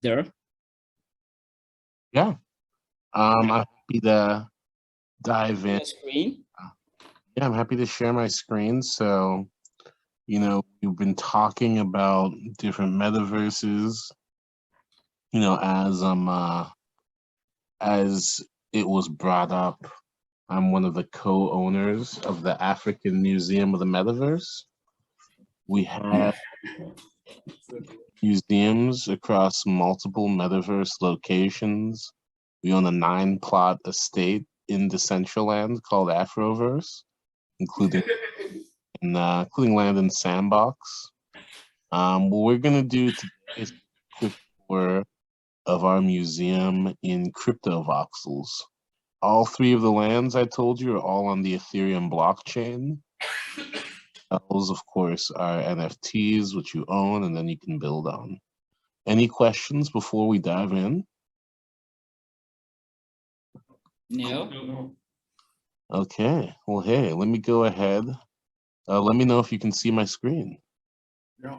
there? Yeah. I'm happy to dive in. Screen. Yeah, I'm happy to share my screen. So, we've been talking about different metaverses, as it was brought up. I'm one of the co-owners of the African Museum of the Metaverse. We have museums across multiple metaverse locations. We own a 9-plot estate in Decentraland called Afroverse, including land in Sandbox. What we're gonna do today is a quick tour of our museum in Cryptovoxels. All 3 of the lands I told you are all on the Ethereum blockchain. Those, of course, are NFTs, which you own, and then you can build on. Any questions before we dive in? No. Okay, well, hey, let me go ahead. Let me know if you can see my screen.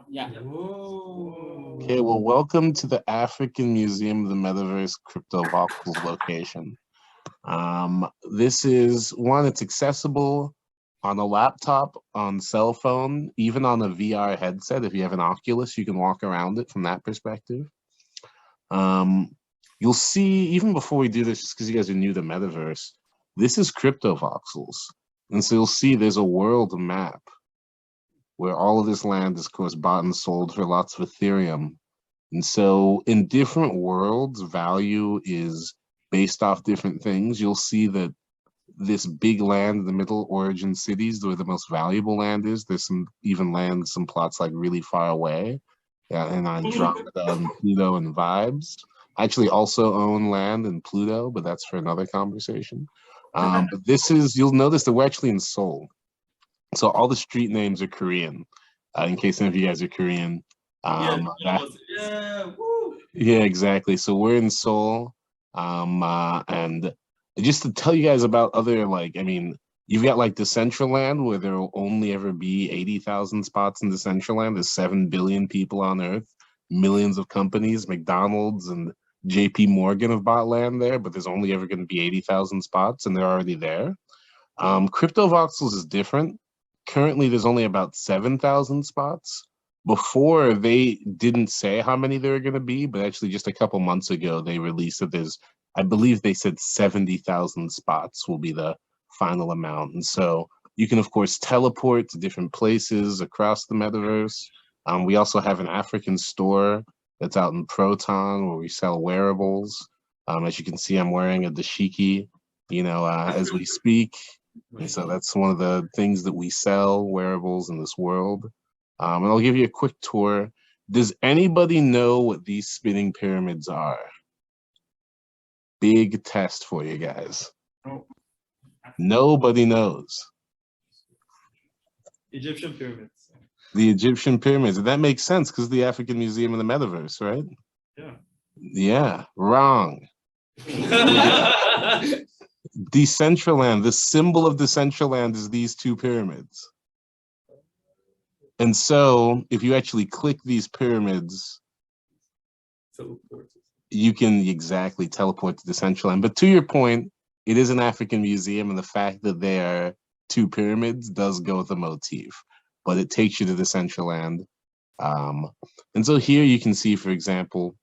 Yeah. Okay, well, welcome to the African Museum of the Metaverse Cryptovoxels location. This is one, it's accessible on a laptop, on cell phone, even on a VR headset. If you have an Oculus, you can walk around it from that perspective. You'll see, even before we do this, just because you guys are new to Metaverse, this is Cryptovoxels. And so you'll see there's a world map where all of this land is, of course, bought and sold for lots of Ethereum. And so in different worlds, value is based off different things. You'll see that this big land in the middle, origin cities, where the most valuable land is. There's some even land, some plots like really far away. Yeah, and Andromeda and Pluto and Vibes. I actually also own land in Pluto, but that's for another conversation. But this is, you'll notice that we're actually in Seoul. So all the street names are Korean, in case any of you guys are Korean. Yeah, woo. Yeah, exactly. So we're in Seoul. And just to tell you guys about other, you've got like Decentraland, where there will only ever be 80,000 spots in Decentraland. There's 7 billion people on Earth, millions of companies, McDonald's and JP Morgan have bought land there, but there's only ever going to be 80,000 spots, and they're already there. Cryptovoxels is different. Currently, there's only about 7,000 spots. Before, they didn't say how many there were going to be, but actually just a couple months ago, they released that there's, I believe they said 70,000 spots will be the final amount. And so you can, of course, teleport to different places across the metaverse. We also have an African store that's out in Proton where we sell wearables. As you can see, I'm wearing a dashiki, as we speak. And so that's one of the things that we sell, wearables in this world. And I'll give you a quick tour. Does anybody know what these spinning pyramids are? Big test for you guys. Nobody knows. Egyptian pyramids. The Egyptian pyramids. And that makes sense because the African Museum of the Metaverse, right? Yeah. Yeah, wrong. Decentraland, the symbol of Decentraland is these 2 pyramids. And so if you actually click these pyramids, you can exactly teleport to Decentraland. But to your point, it is an African museum, and the fact that they are 2 pyramids does go with the motif, but it takes you to Decentraland. And so here you can see, for example,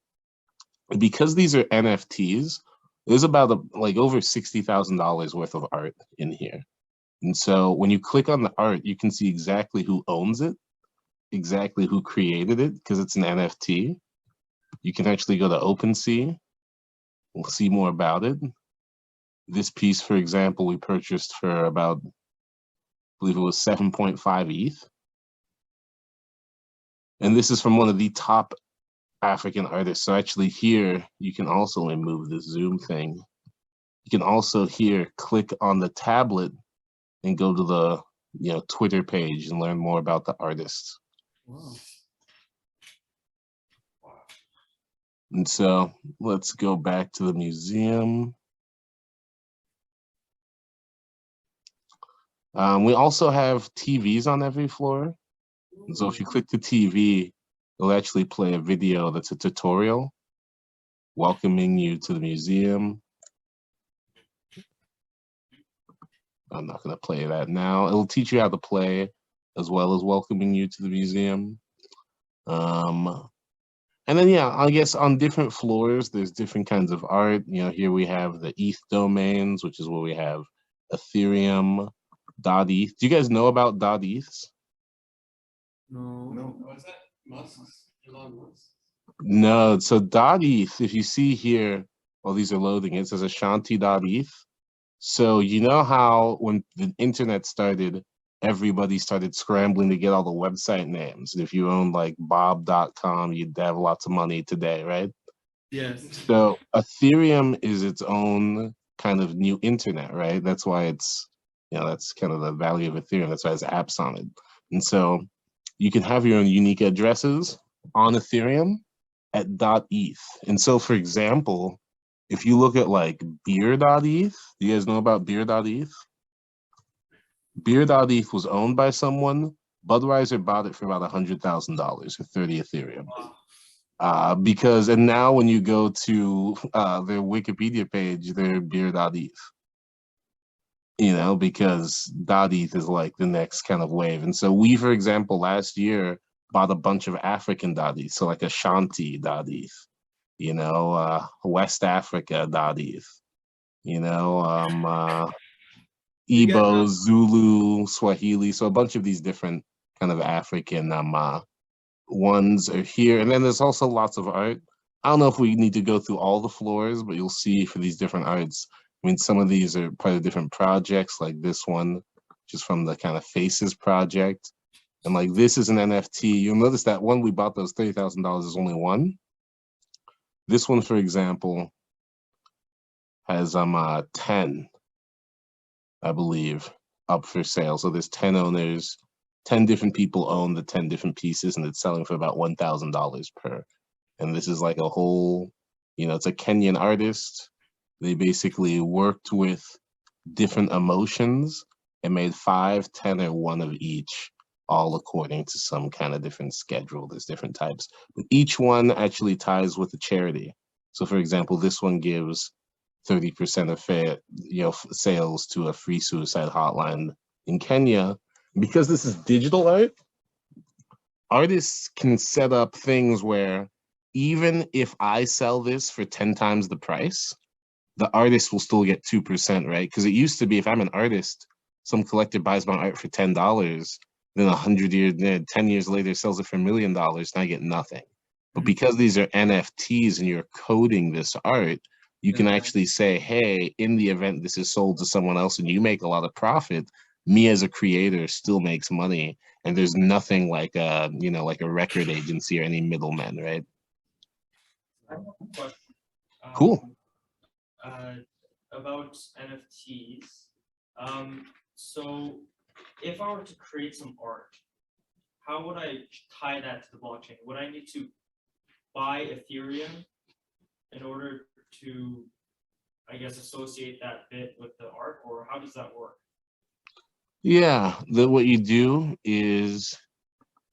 because these are NFTs, there's about over $60,000 worth of art in here. And so when you click on the art, you can see exactly who owns it, exactly who created it, because it's an NFT. You can actually go to OpenSea. We'll see more about it. This piece, for example, we purchased for about, I believe it was 7.5 ETH. And this is from one of the top African artists. So actually here, you can also, let me move the zoom thing. You can also here click on the tablet and go to the Twitter page and learn more about the artist. Wow. And so let's go back to the museum. We also have TVs on every floor. And so if you click the TV, it'll actually play a video that's a tutorial welcoming you to the museum. I'm not going to play that now. It'll teach you how to play as well as welcoming you to the museum. And then, yeah, I guess on different floors, there's different kinds of art. You know, here we have the ETH domains, which is where we have Ethereum, .eth. Do you guys know about .eths? No. What's that? Musk's? Elon Musk? No. So .eth, if you see here, while these are loading, it says Ashanti.eth. So you know how when the internet started, everybody started scrambling to get all the website names. And if you owned like bob.com, you'd have lots of money today, right? Yes. So Ethereum is its own kind of new internet, right? That's why it's, you know, that's kind of the value of Ethereum. That's why it's apps on it. And so you can have your own unique addresses on Ethereum at .eth. And so, for example, if you look at like beer.eth, do you guys know about beer.eth? Beer.eth was owned by someone. Budweiser bought it for about $100,000 or 30 Ethereum. Because, and now when you go to their Wikipedia page, they're beer.eth. You know, because .eth is like the next kind of wave. And so we, for example, last year bought a bunch of African .eth, so like Ashanti.eth, you know, West Africa.eth, you know, Igbo, Zulu, Swahili. So a bunch of these different kind of African ones are here. And then there's also lots of art. I don't know if we need to go through all the floors, but you'll see for these different arts, I mean, some of these are part of different projects, like this one, just from the kind of Faces project. And like this is an NFT. You'll notice that one we bought those $30,000 is only one. This one, for example, has 10, I believe, up for sale. So there's 10 owners, 10 different people own the 10 different pieces, and it's selling for about $1,000 per. And this is like a whole, you know, it's a Kenyan artist. They basically worked with different emotions and made 5, 10, or 1 of each, all according to some kind of different schedule. There's different types, but each one actually ties with a charity. So for example, this one gives 30% of sales to a free suicide hotline in Kenya. Because this is digital art, artists can set up things where even if I sell this for 10 times the price, the artist will still get 2%, right? Because it used to be, if I'm an artist, some collector buys my art for $10, then 10 years later sells it for $1 million, and I get nothing. But because these are NFTs and you're coding this art, you can actually say, hey, in the event this is sold to someone else and you make a lot of profit, me as a creator still makes money. And there's nothing like a, you know, like a record agency or any middlemen, right? I have a question. Cool. About NFTs. So if I were to create some art, how would I tie that to the blockchain? Would I need to buy Ethereum in order to, I guess, associate that bit with the art, or how does that work? Yeah, what you do is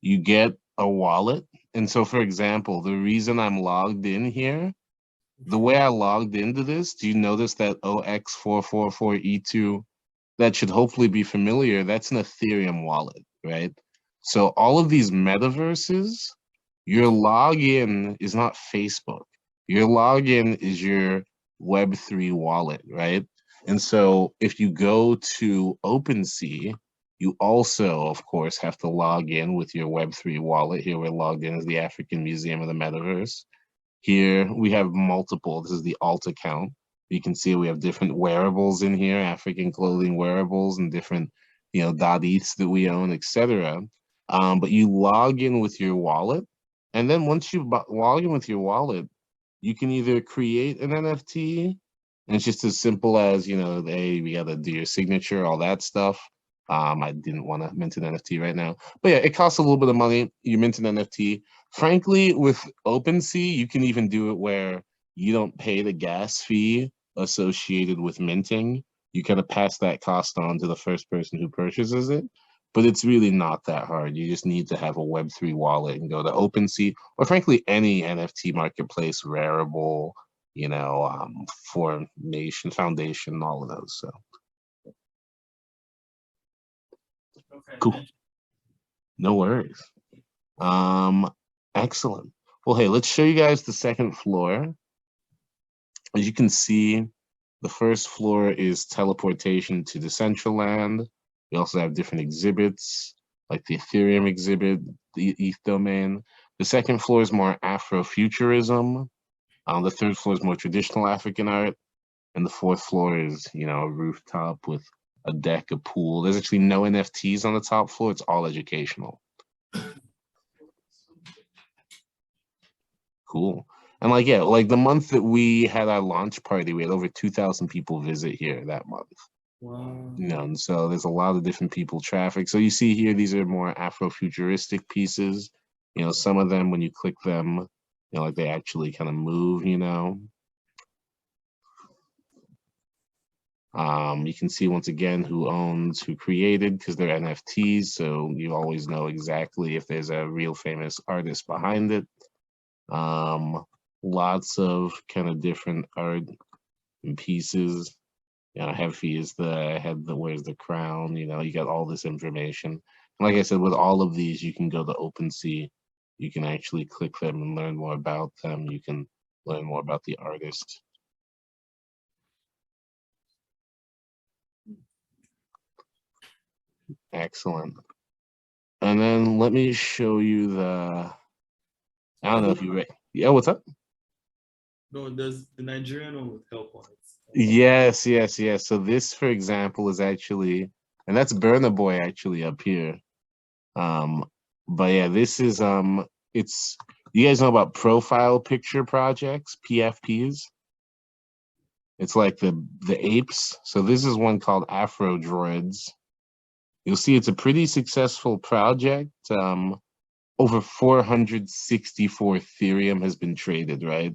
you get a wallet. And so, for example, the reason I'm logged in here, the way I logged into this, do you notice that OX444E2? That should hopefully be familiar. That's an Ethereum wallet, right? So all of these metaverses, your login is not Facebook. Your login is your Web3 wallet, right? And so if you go to OpenSea, you also, of course, have to log in with your Web3 wallet. Here we're logged in as the African Museum of the Metaverse. Here we have multiple, this is the alt account. You can see we have different wearables in here, African clothing wearables and different, you know, .eths that we own, etc. But you log in with your wallet. And then once you log in with your wallet, you can either create an NFT, and it's just as simple as, you know, hey, we got to do your signature, all that stuff. I didn't want to mint an NFT right now, but yeah, it costs a little bit of money. You mint an NFT. Frankly, with OpenSea, you can even do it where you don't pay the gas fee associated with minting. You kind of pass that cost on to the first person who purchases it, but it's really not that hard. You just need to have a Web3 wallet and go to OpenSea, or frankly, any NFT marketplace, Rarible, you know, formation, foundation, all of those. So Okay. cool. thank you. No worries. Excellent. Well, hey, let's show you guys the second floor. As you can see, the first floor is teleportation to Decentraland. We also have different exhibits, like the Ethereum exhibit, the ETH domain. The second floor is more Afrofuturism. The third floor is more traditional African art. And the fourth floor is, you know, a rooftop with a deck, a pool. There's actually no NFTs on the top floor. It's all educational. Cool. And like, yeah, like the month that we had our launch party, we had over 2,000 people visit here that month. Wow. You know, and so there's a lot of different people traffic. So you see here, these are more Afrofuturistic pieces. You know, some of them, when you click them, you know, like they actually kind of move, you know. You can see once again who owns, who created, because they're NFTs. So you always know exactly if there's a real famous artist behind it. Lots of kind of different art and pieces. You know, Hefi is the head that wears the crown. You know, you got all this information. Like I said, with all of these, you can go to OpenSea. You can actually click them and learn more about them. You can learn more about the artist. Excellent. And then let me show you the, I don't know if you read. Yeah, what's up? No, there's the Nigerian one with help on it. Yes, yes, yes. So this, for example, is actually, and that's Burna Boy actually up here. But yeah, this is it's, you guys know about profile picture projects, PFPs? It's like the apes. So this is one called Afro Droids. You'll see it's a pretty successful project. Over 464 Ethereum has been traded, right?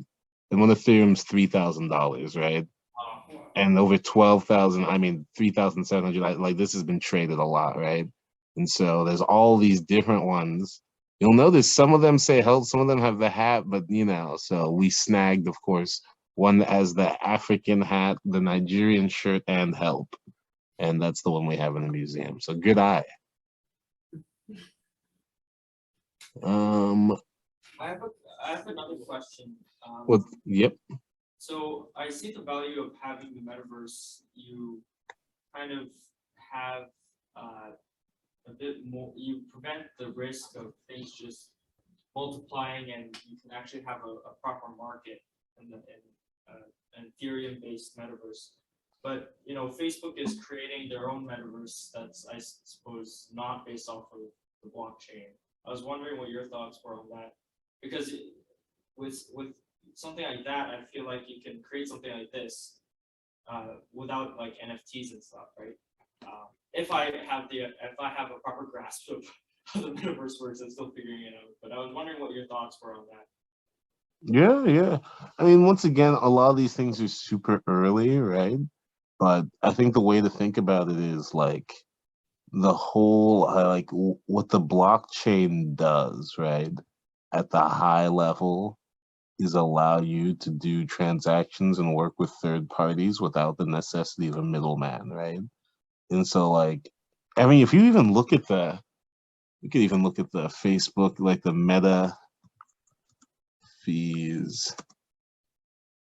And one Ethereum's $3,000, right? And over 12,000, I mean 3,700, like this has been traded a lot, right? And so there's all these different ones. You'll notice some of them say help, some of them have the hat, but you know, so we snagged, of course, one that has the African hat, the Nigerian shirt, and help. And that's the one we have in the museum. So good eye. I have another question. What? Yep. So I see the value of having the metaverse. You kind of have a bit more. You prevent the risk of things just multiplying, and you can actually have a proper market in an Ethereum-based metaverse. But you know, Facebook is creating their own metaverse that's, I suppose, not based off of the blockchain. I was wondering what your thoughts were on that, because with something like that, I feel like you can create something like this without like NFTs and stuff, right? If I have a proper grasp of how the metaverse works, I'm still figuring it out. But I was wondering what your thoughts were on that. Yeah, yeah. I mean, once again, a lot of these things are super early, right? But I think the way to think about it is like the whole like what the blockchain does, right? At the high level is allow you to do transactions and work with third parties without the necessity of a middleman, right? And so like, I mean, if you even look at you could even look at the Facebook, like the Meta fees.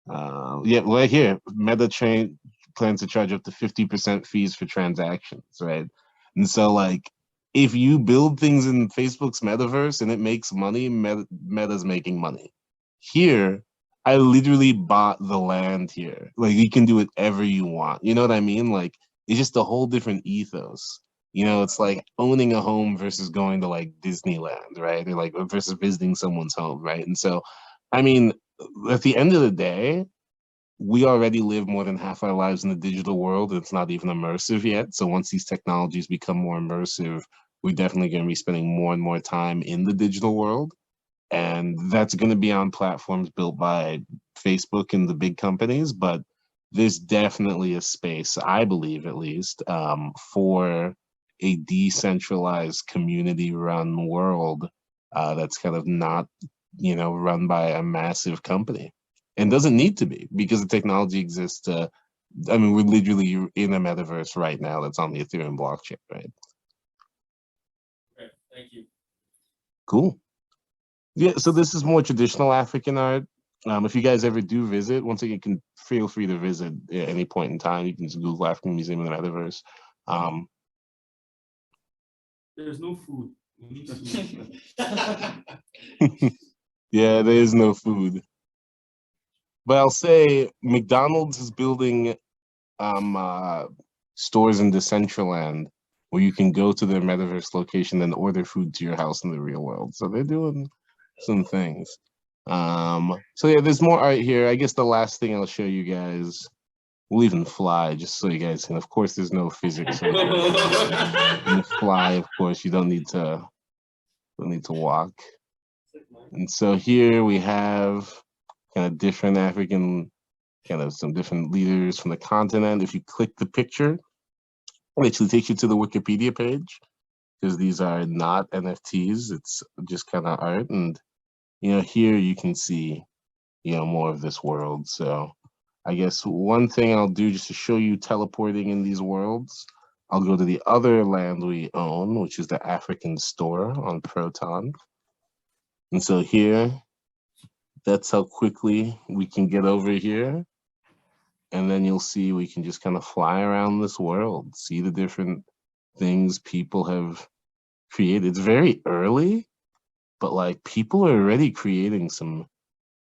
Yeah, right here, Meta Chain plans to charge up to 50% fees for transactions, right? And so, like, if you build things in Facebook's metaverse and it makes money, Meta's making money. Here, I literally bought the land here. Like, you can do whatever you want. You know what I mean? Like, it's just a whole different ethos. You know, it's like owning a home versus going to like Disneyland, right? Or like versus visiting someone's home, right? And so, I mean, at the end of the day, we already live more than half our lives in the digital world. It's not even immersive yet. So once these technologies become more immersive, we're definitely going to be spending more and more time in the digital world. And that's going to be on platforms built by Facebook and the big companies. But there's definitely a space, I believe at least, for a decentralized community run world that's kind of not, you know, run by a massive company. and doesn't need to be because the technology exists to. I mean, we're literally in a metaverse right now that's on the Ethereum blockchain, right? Okay, thank you. Cool. Yeah, so this is more traditional African art. If you guys ever do visit, once again, you can feel free to visit at any point in time. You can just Google African Museum in the Metaverse. There's no food. We need food. Yeah, there is no food. But I'll say McDonald's is building stores in Decentraland where you can go to their metaverse location and order food to your house in the real world. So they're doing some things. So yeah, there's more art here. I guess the last thing I'll show you guys, we'll even fly just so you guys can. Of course, there's no physics. So in the fly, of course, you don't need to walk. And so here we have kind of different African, kind of some different leaders from the continent. If you click the picture, it actually takes you to the Wikipedia page because these are not NFTs. It's just kind of art. And, you know, here you can see, you know, more of this world. So I guess one thing I'll do just to show you teleporting in these worlds, I'll go to the other land we own, which is the African store on Proton. And so here, that's how quickly we can get over here. And then you'll see we can just kind of fly around this world, see the different things people have created. It's very early, but like people are already creating some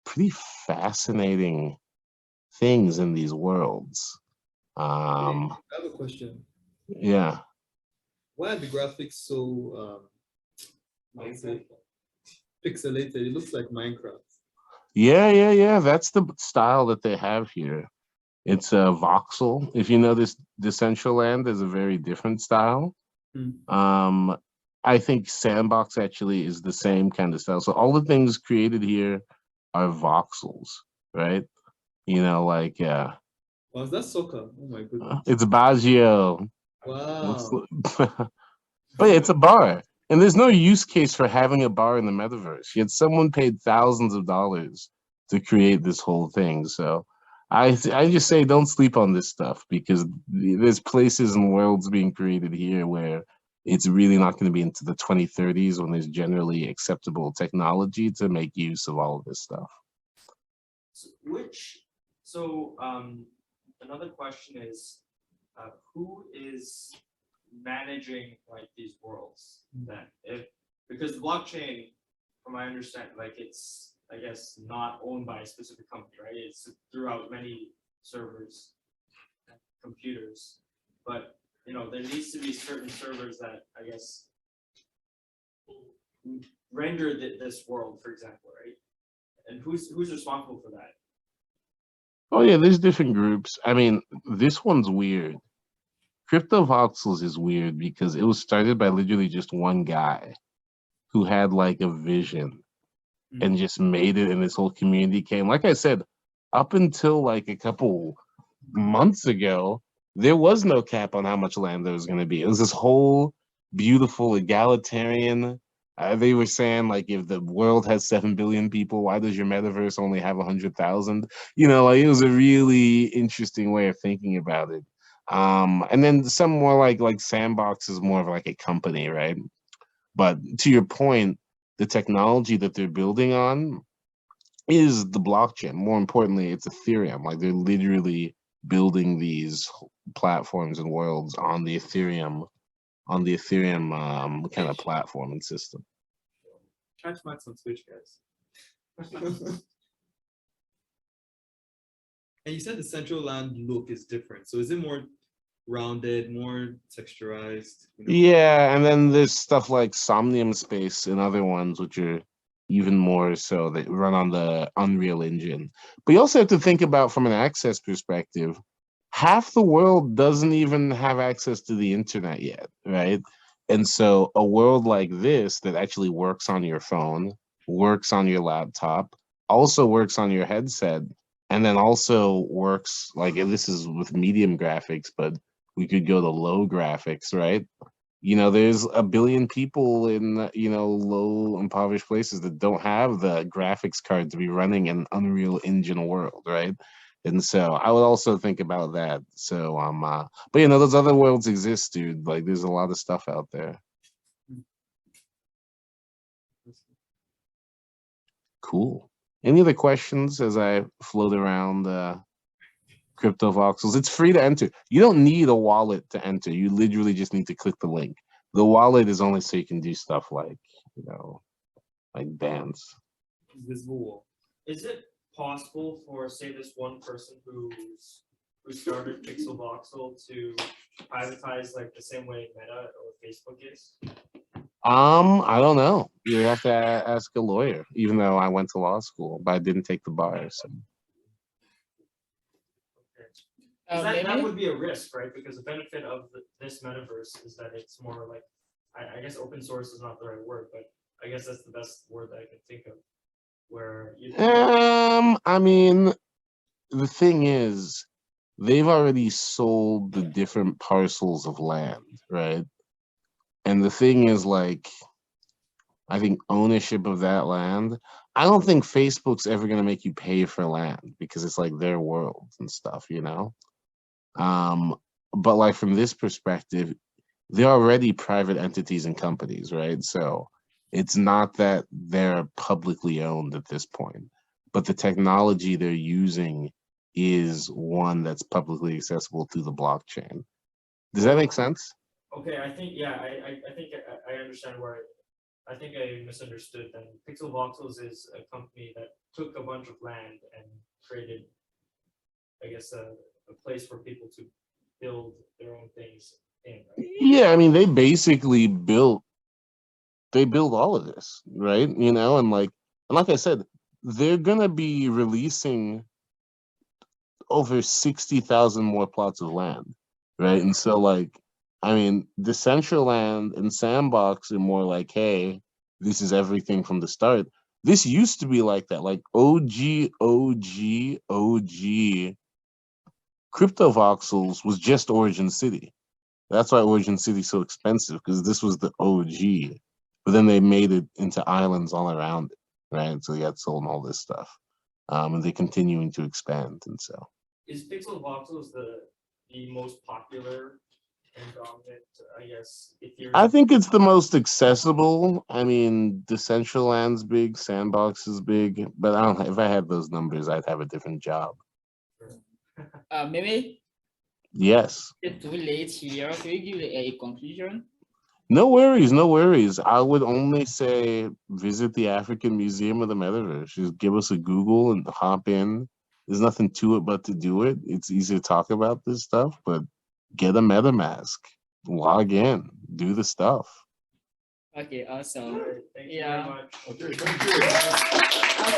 pretty fascinating things in these worlds. I have a question. Yeah. Why are the graphics so pixelated? It looks like Minecraft. Yeah. That's the style that they have here. It's a voxel. If you know this, Decentraland is a very different style. I think Sandbox actually is the same kind of style. So all the things created here are voxels, right? You know, like Was that soccer? Oh my goodness. it's Baggio. Wow. But it's a bar. And there's no use case for having a bar in the metaverse. Yet someone paid thousands of dollars to create this whole thing. So I just say don't sleep on this stuff because there's places and worlds being created here where it's really not going to be into the 2030s when there's generally acceptable technology to make use of all of this stuff. So another question is, who is managing like these worlds then? Because the blockchain, from my understanding, like it's, I guess, not owned by a specific company, right? It's throughout many servers and computers, but you know, there needs to be certain servers that, I guess, render this world, for example, right? And who's responsible for that? Oh yeah, there's different groups. I mean, this one's weird. Cryptovoxels is weird because it was started by literally just one guy who had like a vision and just made it, and this whole community came. Like I said, up until like a couple months ago, there was no cap on how much land there was going to be. It was this whole beautiful egalitarian. They were saying like, if the world has 7 billion people, why does your metaverse only have 100,000? You know, like it was a really interesting way of thinking about it. And then some more like Sandbox is more of like a company, right? But to your point, the technology that they're building on is the blockchain. More importantly, it's Ethereum. Like they're literally building these platforms and worlds on the Ethereum kind of platform and system. Catch Max on Twitch, guys. And you said the central land look is different. So is it more rounded, more texturized? You know? Yeah, and then there's stuff like Somnium Space and other ones which are even more so that run on the Unreal Engine. But you also have to think about from an access perspective, half the world doesn't even have access to the internet yet, right? And so a world like this that actually works on your phone, works on your laptop, also works on your headset, and then also works like, and this is with medium graphics, but we could go to low graphics, right? you know, there's a billion people in, you know, low impoverished places that don't have the graphics card to be running an Unreal Engine world, right? And so I would also think about that. So but you know, those other worlds exist, dude. Like there's a lot of stuff out there. Cool. Any other questions as I float around Cryptovoxels? It's free to enter. You don't need a wallet to enter. You literally just need to click the link. The wallet is only so you can do stuff like, you know, like dance. Invisible wall. Is it possible for, say, this one person who started Pixelvoxel to privatize like the same way Meta or Facebook is? I don't know. You have to ask a lawyer, even though I went to law school, but I didn't take the bar. So. Okay. 'Cause that Maybe would be a risk, right? Because the benefit of this metaverse is that it's more like, I guess open source is not the right word, but I guess that's the best word that I can think of. Where you I mean, the thing is, they've already sold the different parcels of land, right? And the thing is, like, I think ownership of that land, I don't think Facebook's ever going to make you pay for land because it's like their world and stuff, you know? But like from this perspective, they're already private entities and companies, right? So it's not that they're publicly owned at this point, but the technology they're using is one that's publicly accessible through the blockchain. Does that make sense? okay, I think, yeah, I think I understand where, I think I misunderstood then. Pixelvoxels is a company that took a bunch of land and created, I guess, a place for people to build their own things in, right? Yeah, I mean, they basically built all of this, right? You know, and like I said, they're gonna be releasing over 60,000 more plots of land, right? And so like, I mean, Decentraland and Sandbox are more like, hey, this is everything from the start. This used to be like that, like OG Cryptovoxels was just Origin City. That's why Origin City's so expensive, because this was the OG. But then they made it into islands all around it, right? So they got sold and all this stuff. And they're continuing to expand, and so. Is Pixelvoxels the most popular and dominant, I guess, Ethereum? I think it's the most accessible. I mean, Decentraland's big, Sandbox is big, but I don't. If I had those numbers, I'd have a different job. maybe Yes. it's too late here. Can you give a conclusion? No worries, no worries. I would only say visit the African Museum of the Metaverse. Just give us a Google and hop in. There's nothing to it but to do it. It's easy to talk about this stuff, but get a MetaMask, log in, do the stuff. Okay, awesome. Alright, thank you Yeah. very much. Okay, thank you. Okay.